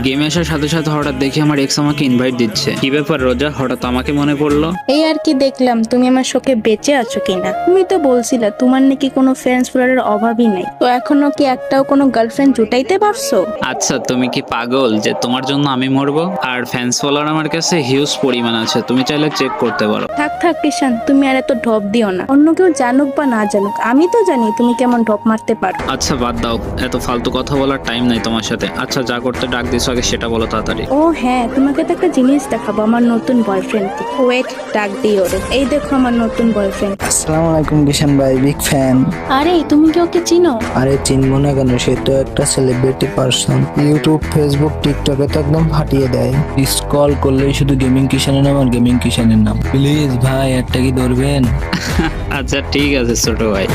গেমে আসার সাথে সাথে হঠাৎ দেখি আমার এক্স আমাকে ইনভাইট দিচ্ছে। কি ব্যাপার রোজা, হঠাৎ আমাকে মনে পড়লো? এই আর কি দেখলাম তুমি আমার শোকে বেঁচে আছো কিনা। তুমি তো বলছিলে তোমার নাকি কোনো ফ্রেন্ডস ফলোয়ারের অভাবই নেই, তো এখনো কি একটাও কোনো গার্লফ্রেন্ড জুটাইতে পারছো? আচ্ছা তুমি কি পাগল যে তোমার জন্য আমি মরবো? আর ফ্যান্স ফলোয়ার আমার কাছে হিউজ পরিমাণ আছে, তুমি চাইলে চেক করতে পারো। থাক থাক কিষান, তুমি আর এত ঢপ দিও না। অন্য কেউ জানুক বা না জানুক, আমি তো জানি তুমি কেমন ঢপ মারতে পারো। আচ্ছা বাদ দাও, এত ফালতু কথা বলার টাইম নাই তোমার সাথে। আচ্ছা যা করতে ডাক দিছো আগে সেটা বলো তাড়াতাড়ি। ও হ্যাঁ, তোমাকে তো একটা জিনিস দেখাবো, আমার নতুন বয়ফ্রেন্ড। ওয়েট, ডাক দিই ওরে। এই দেখো আমার নতুন বয়ফ্রেন্ড। আসসালামু আলাইকুম কিষান ভাই, বিগ ফ্যান। আরে তুমি কি ওকে চিনো? আরে চিনবো না কেন, সে তো একটা সেলিব্রিটি পার্সন। ইউটিউব, ফেসবুক, টিকটকে তো একদম ফাটিয়ে দেয়। স্ক্রল করলেই শুধু গেমিং কিষানের নাম আর গেমিং কিষানের নাম। প্লিজ ভাই, একটা কি ধরবেন? আচ্ছা ঠিক আছে ছোট ভাই।